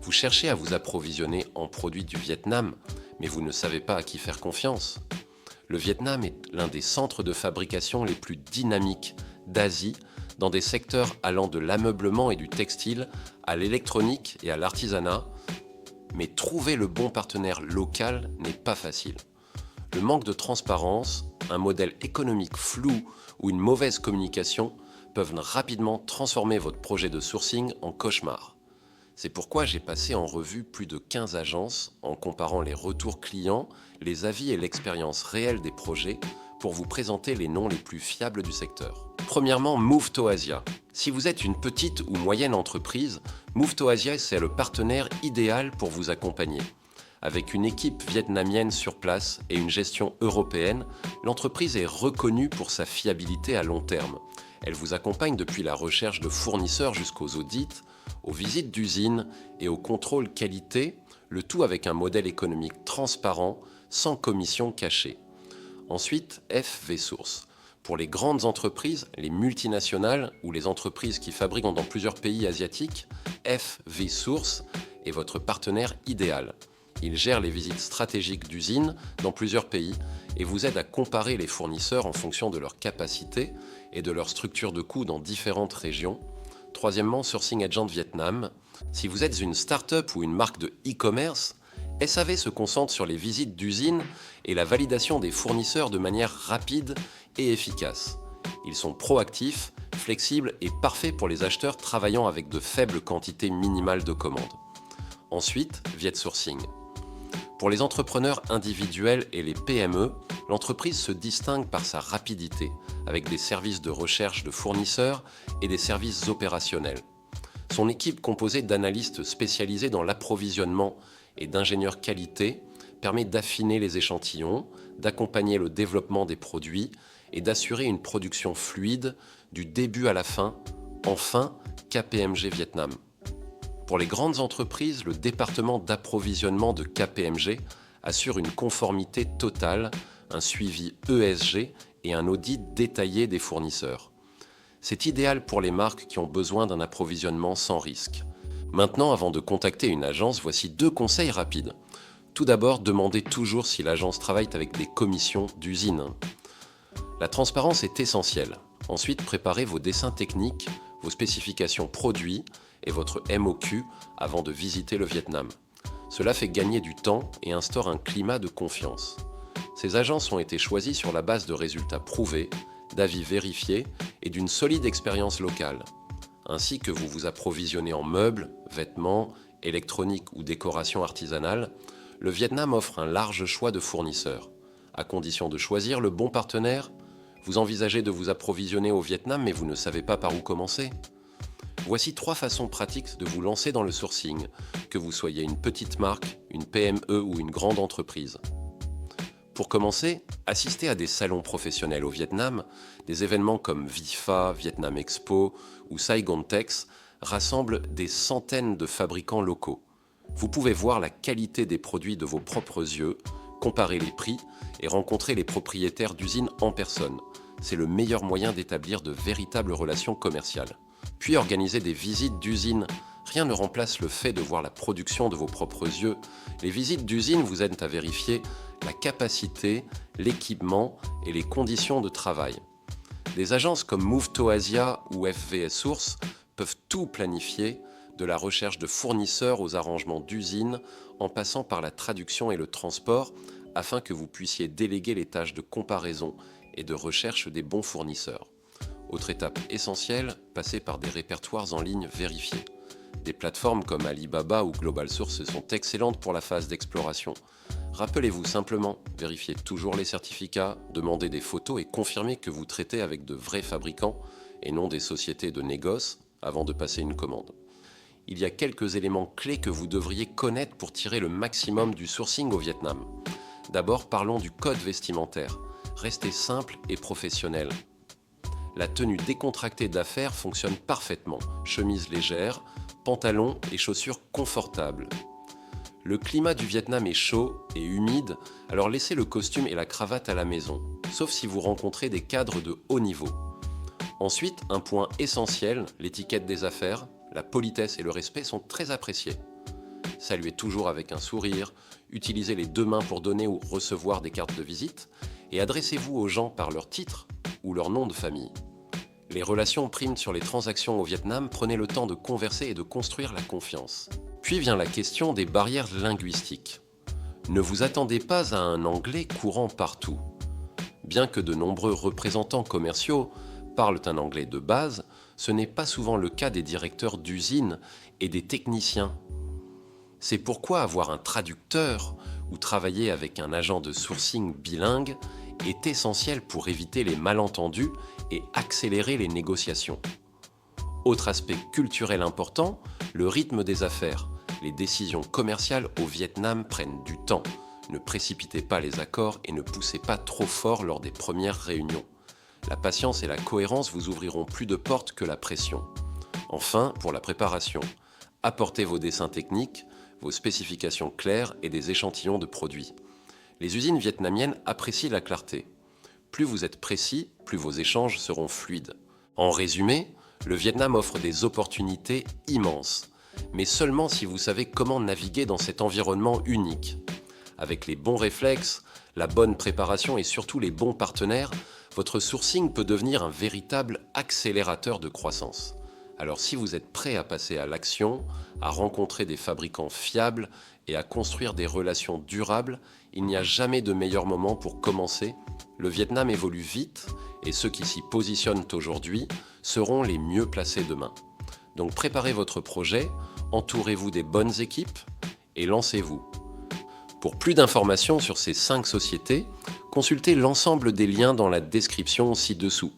Vous cherchez à vous approvisionner en produits du Vietnam, mais vous ne savez pas à qui faire confiance. Le Vietnam est l'un des centres de fabrication les plus dynamiques d'Asie, dans des secteurs allant de l'ameublement et du textile à l'électronique et à l'artisanat, mais trouver le bon partenaire local n'est pas facile. Le manque de transparence, un modèle économique flou ou une mauvaise communication peuvent rapidement transformer votre projet de sourcing en cauchemar. C'est pourquoi j'ai passé en revue plus de 15 agences en comparant les retours clients, les avis et l'expérience réelle des projets pour vous présenter les noms les plus fiables du secteur. Premièrement, Move to Asia. Si vous êtes une petite ou moyenne entreprise, Move to Asia, c'est le partenaire idéal pour vous accompagner. Avec une équipe vietnamienne sur place et une gestion européenne, l'entreprise est reconnue pour sa fiabilité à long terme. Elle vous accompagne depuis la recherche de fournisseurs jusqu'aux audits, aux visites d'usines et au contrôle qualité, le tout avec un modèle économique transparent, sans commission cachée. Ensuite, FV Source. Pour les grandes entreprises, les multinationales ou les entreprises qui fabriquent dans plusieurs pays asiatiques, FV Source est votre partenaire idéal. Il gère les visites stratégiques d'usines dans plusieurs pays et vous aide à comparer les fournisseurs en fonction de leur capacité et de leur structure de coûts dans différentes régions. Troisièmement, Sourcing Agent Vietnam. Si vous êtes une start-up ou une marque de e-commerce, SAV se concentre sur les visites d'usines et la validation des fournisseurs de manière rapide et efficace. Ils sont proactifs, flexibles et parfaits pour les acheteurs travaillant avec de faibles quantités minimales de commandes. Ensuite, Viet Sourcing. Pour les entrepreneurs individuels et les PME, l'entreprise se distingue par sa rapidité, avec des services de recherche de fournisseurs et des services opérationnels. Son équipe composée d'analystes spécialisés dans l'approvisionnement et d'ingénieurs qualité permet d'affiner les échantillons, d'accompagner le développement des produits et d'assurer une production fluide du début à la fin, enfin KPMG Vietnam. Pour les grandes entreprises, le département d'approvisionnement de KPMG assure une conformité totale, un suivi ESG et un audit détaillé des fournisseurs. C'est idéal pour les marques qui ont besoin d'un approvisionnement sans risque. Maintenant, avant de contacter une agence, voici 2 conseils rapides. Tout d'abord, demandez toujours si l'agence travaille avec des commissions d'usine. La transparence est essentielle. Ensuite, préparez vos dessins techniques, vos spécifications produits et votre MOQ avant de visiter le Vietnam. Cela fait gagner du temps et instaure un climat de confiance. Ces agences ont été choisies sur la base de résultats prouvés, d'avis vérifiés et d'une solide expérience locale. Ainsi que vous vous approvisionnez en meubles, vêtements, électronique ou décoration artisanale, le Vietnam offre un large choix de fournisseurs. À condition de choisir le bon partenaire, vous envisagez de vous approvisionner au Vietnam mais vous ne savez pas par où commencer. Voici 3 façons pratiques de vous lancer dans le sourcing, que vous soyez une petite marque, une PME ou une grande entreprise. Pour commencer, assistez à des salons professionnels au Vietnam. Des événements comme VIFA, Vietnam Expo ou Saigon Tex rassemblent des centaines de fabricants locaux. Vous pouvez voir la qualité des produits de vos propres yeux, comparer les prix et rencontrer les propriétaires d'usines en personne. C'est le meilleur moyen d'établir de véritables relations commerciales. Puis organiser des visites d'usines. Rien ne remplace le fait de voir la production de vos propres yeux. Les visites d'usines vous aident à vérifier la capacité, l'équipement et les conditions de travail. Des agences comme Move to Asia ou FVS Source peuvent tout planifier, de la recherche de fournisseurs aux arrangements d'usines, en passant par la traduction et le transport, afin que vous puissiez déléguer les tâches de comparaison et de recherche des bons fournisseurs. Autre étape essentielle, passer par des répertoires en ligne vérifiés. Des plateformes comme Alibaba ou Global Source sont excellentes pour la phase d'exploration. Rappelez-vous simplement, vérifiez toujours les certificats, demandez des photos et confirmez que vous traitez avec de vrais fabricants et non des sociétés de négoce avant de passer une commande. Il y a quelques éléments clés que vous devriez connaître pour tirer le maximum du sourcing au Vietnam. D'abord, parlons du code vestimentaire. Restez simple et professionnel. La tenue décontractée d'affaires fonctionne parfaitement. Chemise légère, pantalons et chaussures confortables. Le climat du Vietnam est chaud et humide, alors laissez le costume et la cravate à la maison, sauf si vous rencontrez des cadres de haut niveau. Ensuite, un point essentiel, l'étiquette des affaires, la politesse et le respect sont très appréciés. saluez toujours avec un sourire, utilisez les deux mains pour donner ou recevoir des cartes de visite, et adressez-vous aux gens par leur titre ou leur nom de famille. Les relations priment sur les transactions au Vietnam, prenez le temps de converser et de construire la confiance. Puis vient la question des barrières linguistiques. Ne vous attendez pas à un anglais courant partout. Bien que de nombreux représentants commerciaux parlent un anglais de base, ce n'est pas souvent le cas des directeurs d'usines et des techniciens. C'est pourquoi avoir un traducteur ou travailler avec un agent de sourcing bilingue est essentiel pour éviter les malentendus et accélérer les négociations. Autre aspect culturel important, le rythme des affaires. Les décisions commerciales au Vietnam prennent du temps. Ne précipitez pas les accords et ne poussez pas trop fort lors des premières réunions. La patience et la cohérence vous ouvriront plus de portes que la pression. Enfin, pour la préparation, apportez vos dessins techniques, vos spécifications claires et des échantillons de produits. Les usines vietnamiennes apprécient la clarté. Plus vous êtes précis, plus vos échanges seront fluides. En résumé, le Vietnam offre des opportunités immenses, mais seulement si vous savez comment naviguer dans cet environnement unique. Avec les bons réflexes, la bonne préparation et surtout les bons partenaires, votre sourcing peut devenir un véritable accélérateur de croissance. Alors si vous êtes prêt à passer à l'action, à rencontrer des fabricants fiables et à construire des relations durables, il n'y a jamais de meilleur moment pour commencer. Le Vietnam évolue vite et ceux qui s'y positionnent aujourd'hui seront les mieux placés demain. Donc préparez votre projet, entourez-vous des bonnes équipes et lancez-vous. Pour plus d'informations sur ces 5 sociétés, consultez l'ensemble des liens dans la description ci-dessous.